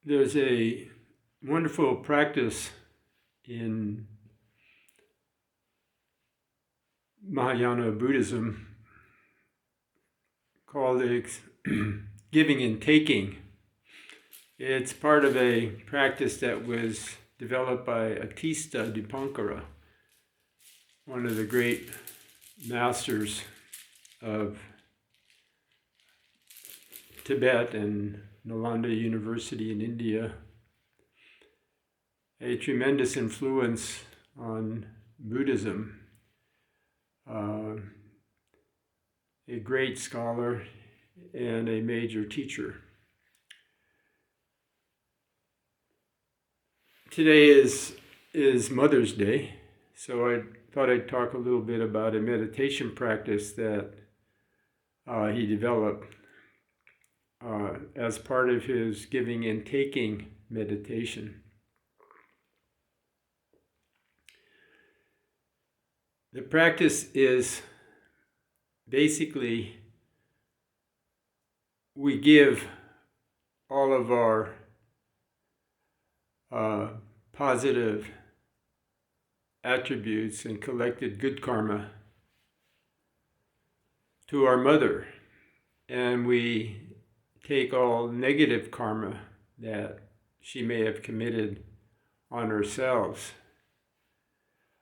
There's a wonderful practice in Mahayana Buddhism called giving and taking. It's part of a practice that was developed by Atisha Dipankara, one of the great masters of Tibet and Nalanda University in India, a tremendous influence on Buddhism, a great scholar and a major teacher. Today is Mother's Day, so I thought I'd talk a little bit about a meditation practice that he developed as part of his giving and taking meditation. The practice is basically we give all of our positive attributes and collected good karma to our mother, and we take all negative karma that she may have committed on ourselves.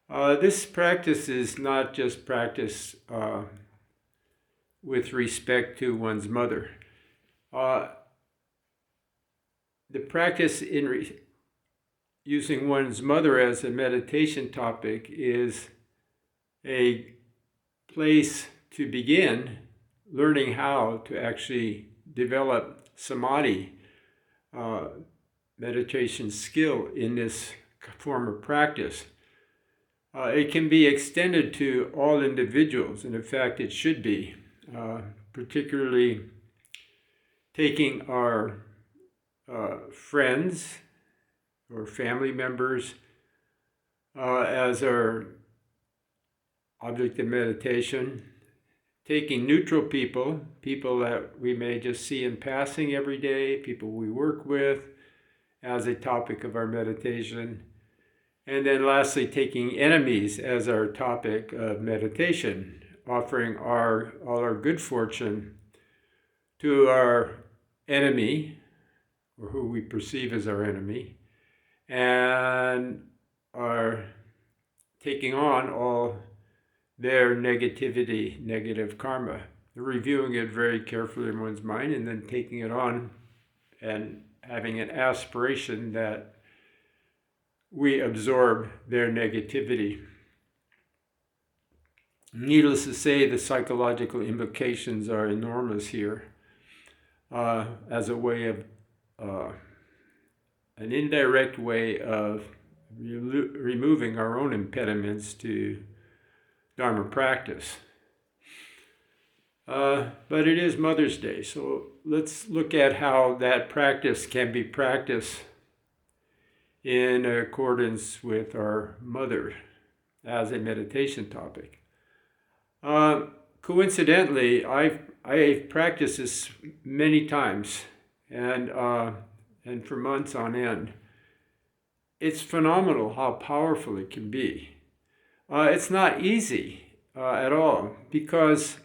This practice is not just practice with respect to one's mother. The practice in using one's mother as a meditation topic is a place to begin learning how to actually develop samadhi, meditation skill in this form of practice. It can be extended to all individuals, and in fact it should be, particularly taking our friends or family members as our object of meditation, taking neutral people that we may just see in passing every day, people we work with, as a topic of our meditation. And then lastly, taking enemies as our topic of meditation, offering all our good fortune to our enemy, or who we perceive as our enemy, and are taking on all their negativity, negative karma, reviewing it very carefully in one's mind, and then taking it on and having an aspiration that we absorb their negativity. Needless to say, the psychological implications are enormous here as a way of, an indirect way of removing our own impediments to Dharma practice. But it is Mother's Day, so let's look at how that practice can be practiced in accordance with our mother as a meditation topic. Coincidentally, I've practiced this many times and for months on end. It's phenomenal how powerful it can be. It's not easy at all because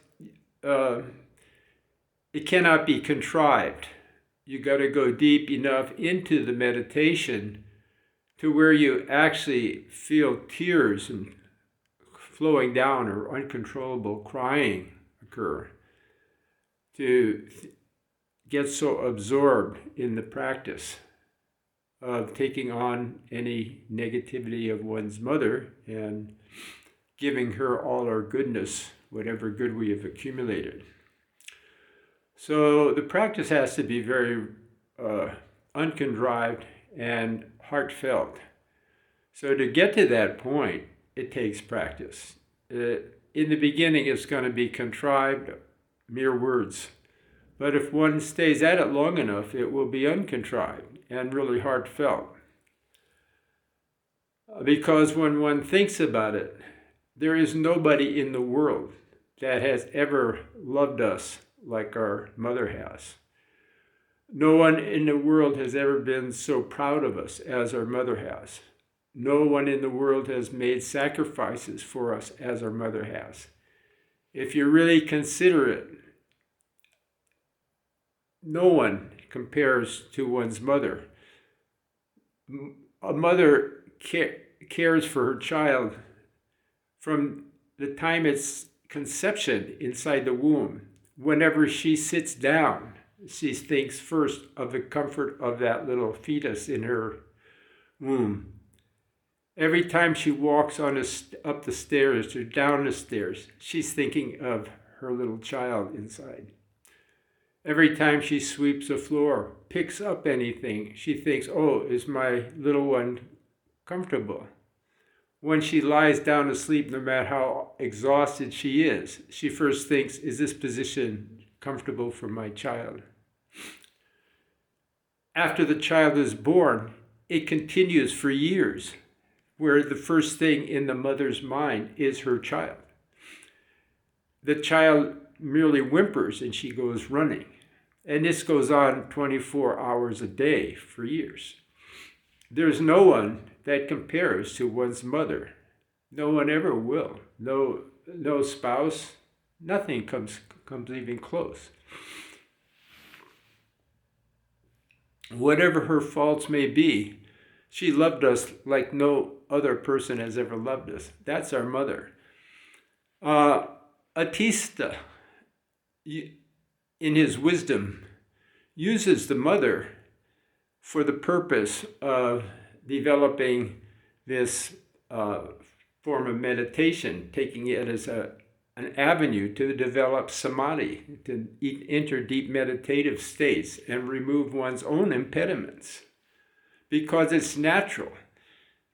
it cannot be contrived. You got to go deep enough into the meditation to where you actually feel tears and flowing down or uncontrollable crying occur, to get so absorbed in the practice of taking on any negativity of one's mother and giving her all our goodness, whatever good we have accumulated. So the practice has to be very uncontrived and heartfelt. So to get to that point, it takes practice. In the beginning, it's going to be contrived, mere words. But if one stays at it long enough, it will be uncontrived and really heartfelt. Because when one thinks about it, there is nobody in the world that has ever loved us like our mother has. No one in the world has ever been so proud of us as our mother has. No one in the world has made sacrifices for us as our mother has. If you really consider it, no one compares to one's mother. A mother cares for her child from the time it's conception inside the womb. Whenever she sits down, she thinks first of the comfort of that little fetus in her womb. Every time she walks up the stairs or down the stairs, she's thinking of her little child inside. Every time she sweeps the floor, picks up anything, she thinks, oh, is my little one comfortable? When she lies down to sleep, no matter how exhausted she is, she first thinks, is this position comfortable for my child? After the child is born, it continues for years, where the first thing in the mother's mind is her child. The child merely whimpers and she goes running. And this goes on 24 hours a day for years. There's no one that compares to one's mother. No one ever will. No spouse, nothing comes even close. Whatever her faults may be, she loved us like no other person has ever loved us. That's our mother. Atisha, in his wisdom, uses the mother for the purpose of developing this form of meditation, taking it as an avenue to develop samadhi, to enter deep meditative states and remove one's own impediments. Because it's natural.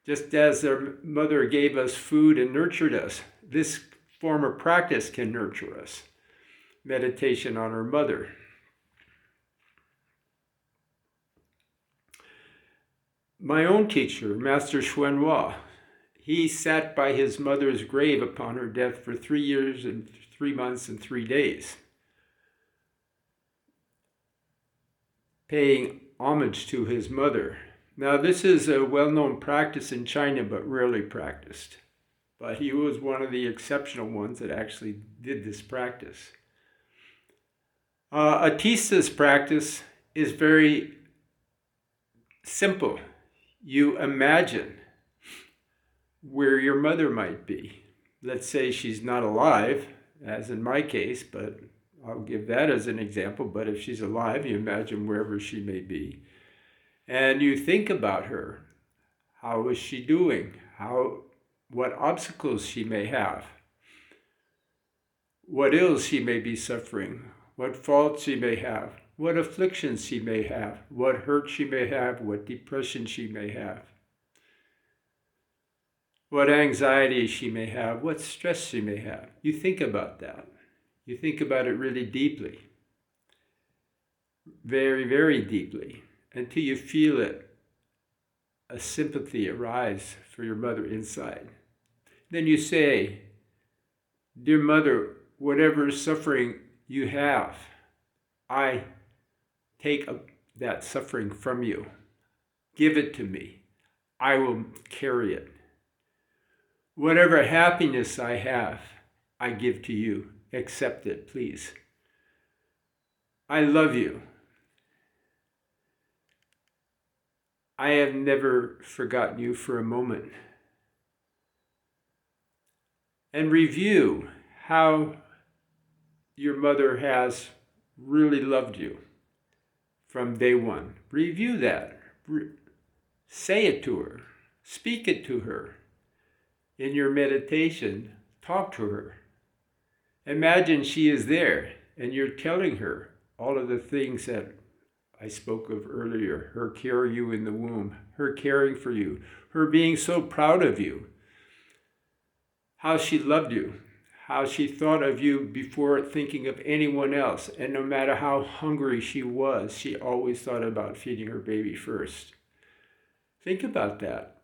Just as our mother gave us food and nurtured us, this form of practice can nurture us. Meditation on our mother. My own teacher, Master Xuanhua, he sat by his mother's grave upon her death for 3 years and 3 months and 3 days, paying homage to his mother. Now, this is a well-known practice in China, but rarely practiced. But he was one of the exceptional ones that actually did this practice. Atisha's practice is very simple. You imagine where your mother might be. Let's say she's not alive, as in my case, but I'll give that as an example. But if she's alive, you imagine wherever she may be. And you think about her. How is she doing? What obstacles she may have. What ills she may be suffering. What faults she may have. What afflictions she may have. What hurt she may have. What depression she may have. What anxiety she may have. What stress she may have. You think about that. You think about it really deeply. Very, very deeply. Until you feel it, a sympathy arise for your mother inside. Then you say, dear mother, whatever suffering you have, I take that suffering from you. Give it to me. I will carry it. Whatever happiness I have, I give to you. Accept it, please. I love you. I have never forgotten you for a moment. And review how your mother has really loved you from day one. Review that. Say it to her. Speak it to her. In your meditation, talk to her. Imagine she is there and you're telling her all of the things that I spoke of earlier. Her carrying you in the womb, her caring for you, her being so proud of you, how she loved you, how she thought of you before thinking of anyone else. And no matter how hungry she was, she always thought about feeding her baby first. Think about that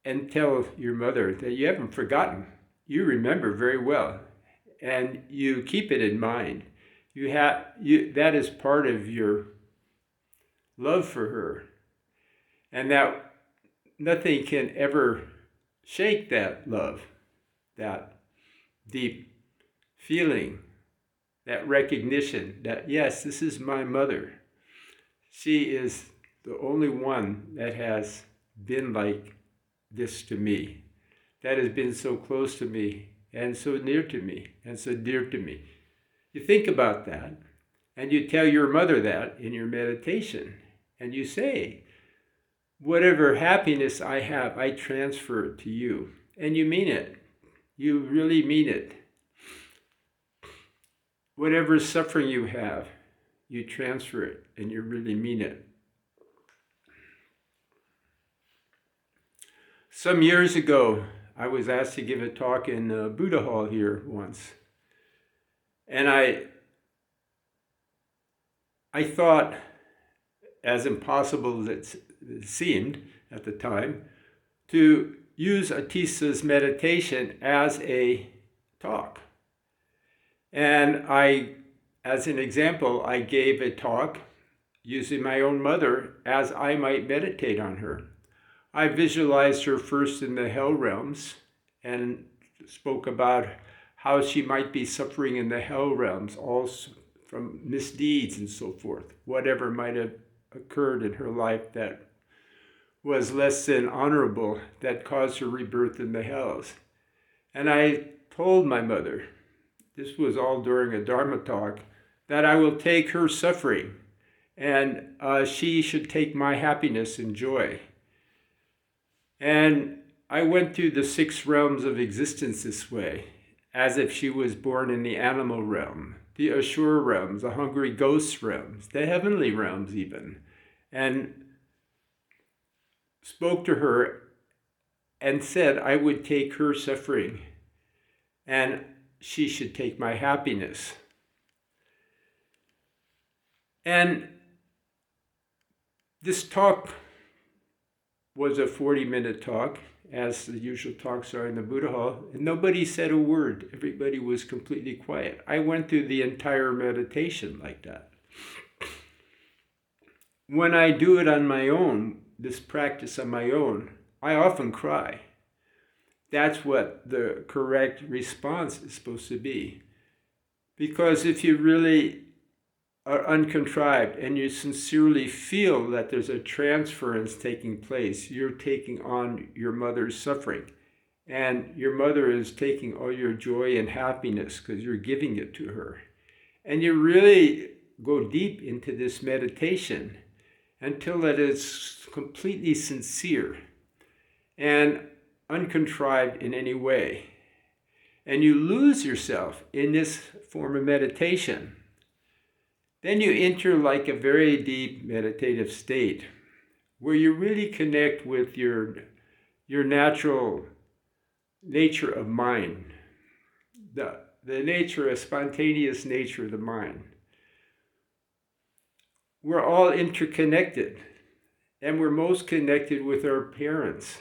and tell your mother that you haven't forgotten. You remember very well and you keep it in mind. That is part of your love for her, and that nothing can ever shake that love, that deep feeling, that recognition that, yes, this is my mother. She is the only one that has been like this to me, that has been so close to me and so near to me and so dear to me. You think about that, and you tell your mother that in your meditation, and you say, whatever happiness I have, I transfer it to you. And you mean it. You really mean it. Whatever suffering you have, you transfer it, and you really mean it. Some years ago, I was asked to give a talk in Buddha Hall here once. And I thought, as impossible as it seemed at the time, to use Atisha's meditation as a talk. And as an example, I gave a talk using my own mother as I might meditate on her. I visualized her first in the hell realms and spoke about how she might be suffering in the hell realms, all from misdeeds and so forth, whatever might have occurred in her life that was less than honorable, that caused her rebirth in the hells. And I told my mother, this was all during a Dharma talk, that I will take her suffering and she should take my happiness and joy. And I went through the 6 realms of existence this way, as if she was born in the animal realm, the Ashura realms, the hungry ghost realms, the heavenly realms even, and spoke to her and said I would take her suffering and she should take my happiness. And this talk was a 40-minute talk, as the usual talks are in the Buddha Hall, and nobody said a word. Everybody was completely quiet. I went through the entire meditation like that. When I do it on my own, this practice on my own, I often cry. That's what the correct response is supposed to be. Because if you really are uncontrived and you sincerely feel that there's a transference taking place, you're taking on your mother's suffering. And your mother is taking all your joy and happiness because you're giving it to her. And you really go deep into this meditation until it is completely sincere and uncontrived in any way. And you lose yourself in this form of meditation. Then you enter like a very deep meditative state where you really connect with your natural nature of mind, the nature, a spontaneous nature of the mind. We're all interconnected, and we're most connected with our parents,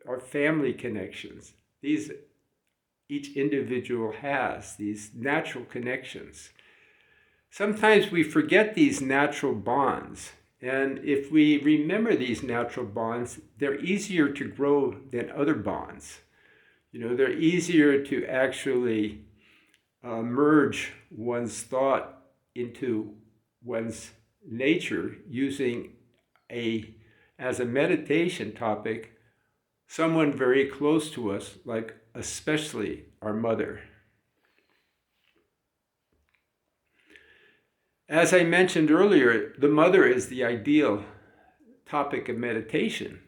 our family connections. Each individual has these natural connections. Sometimes we forget these natural bonds, and if we remember these natural bonds, they're easier to grow than other bonds. They're easier to actually merge one's thought into one's nature using as a meditation topic, someone very close to us, like especially our mother. As I mentioned earlier, the mother is the ideal topic of meditation.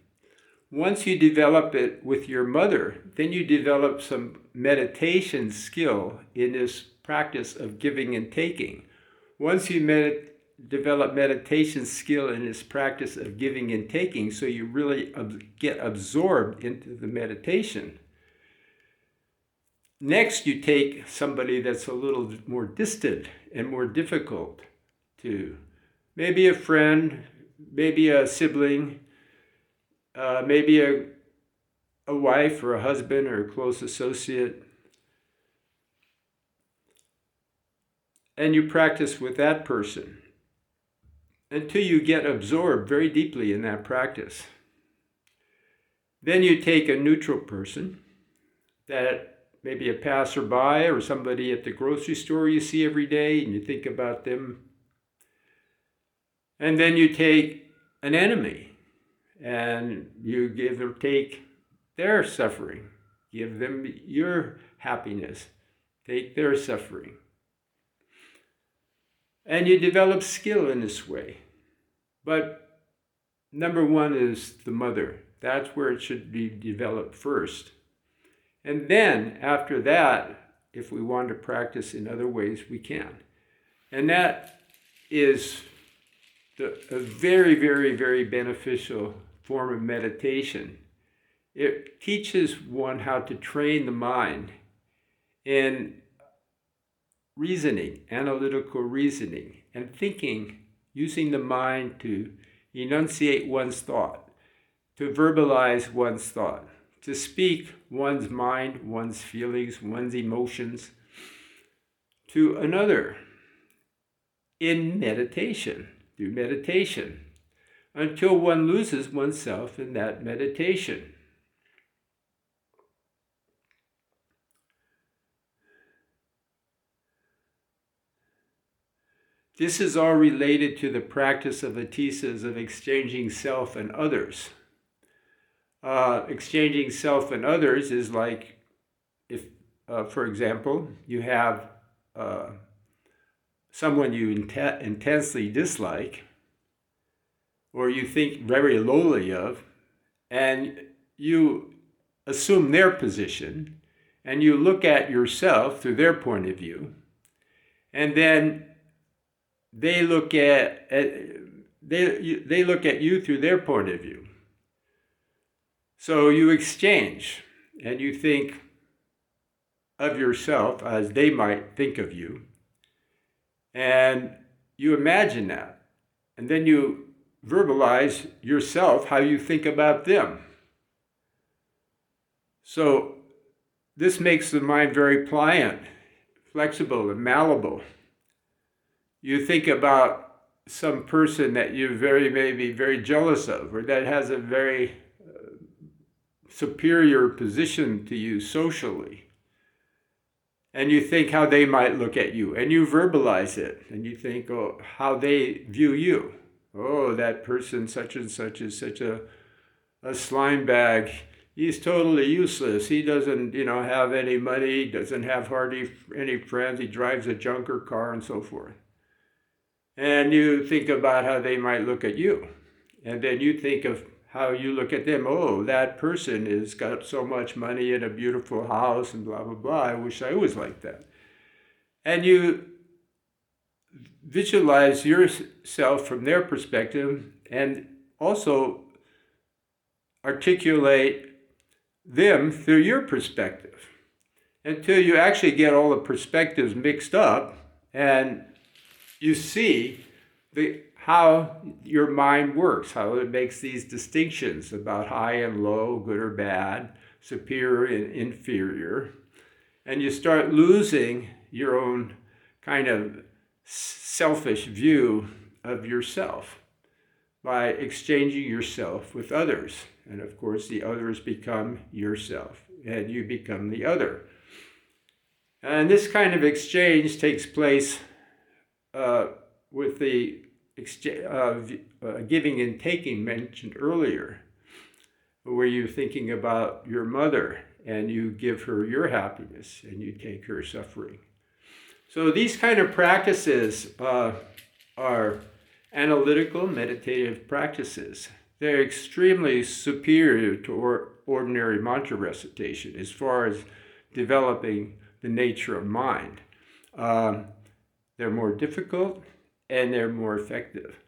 Once you develop it with your mother, then you develop some meditation skill in this practice of giving and taking. Once you develop meditation skill in this practice of giving and taking, so you really get absorbed into the meditation. Next, you take somebody that's a little more distant and more difficult to, maybe a friend, maybe a sibling, maybe a wife or a husband or a close associate. And you practice with that person. until you get absorbed very deeply in that practice. Then you take a neutral person, that maybe a passerby or somebody at the grocery store you see every day, and you think about them. And then you take an enemy, and you give or take their suffering. Give them your happiness. Take their suffering. And you develop skill in this way. But number one is the mother. That's where it should be developed first. And then after that, if we want to practice in other ways, we can. And that is a very, very, very beneficial form of meditation. It teaches one how to train the mind in reasoning, analytical reasoning, and thinking, using the mind to enunciate one's thought, to verbalize one's thought, to speak one's mind, one's feelings, one's emotions to another in meditation, through meditation, until one loses oneself in that meditation. This is all related to the practice of Atisas of exchanging self and others. Exchanging self and others is like if, for example, you have someone you intensely dislike, or you think very lowly of, and you assume their position, and you look at yourself through their point of view, and then they look at you through their point of view. So you exchange, and you think of yourself as they might think of you, and you imagine that, and then you verbalize yourself how you think about them. So this makes the mind very pliant, flexible, and malleable. You think about some person that you maybe very jealous of, or that has a very superior position to you socially, and you think how they might look at you, and you verbalize it, and you think, oh, how they view you. Oh, that person such and such is such a slime bag. He's totally useless. He doesn't, have any money, doesn't have hardly any friends. He drives a junker car and so forth. And you think about how they might look at you. And then you think of how you look at them. Oh, that person has got so much money and a beautiful house and blah, blah, blah. I wish I was like that. And you visualize yourself from their perspective and also articulate them through your perspective until you actually get all the perspectives mixed up and you see how your mind works, how it makes these distinctions about high and low, good or bad, superior and inferior. And you start losing your own kind of selfish view of yourself by exchanging yourself with others. And of course, the others become yourself, and you become the other. And this kind of exchange takes place with the giving and taking mentioned earlier, where you're thinking about your mother, and you give her your happiness, and you take her suffering. So these kind of practices are analytical, meditative practices. They're extremely superior to ordinary mantra recitation as far as developing the nature of mind. They're more difficult and they're more effective.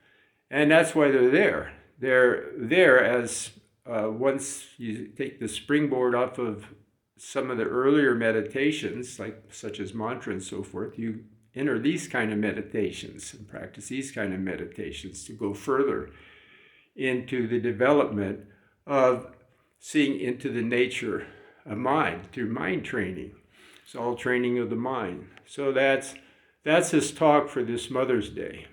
And that's why they're there. They're there as once you take the springboard off of some of the earlier meditations, such as mantra and so forth, you enter these kind of meditations and practice these kind of meditations to go further into the development of seeing into the nature of mind through mind training. It's all training of the mind. So that's this talk for this Mother's Day.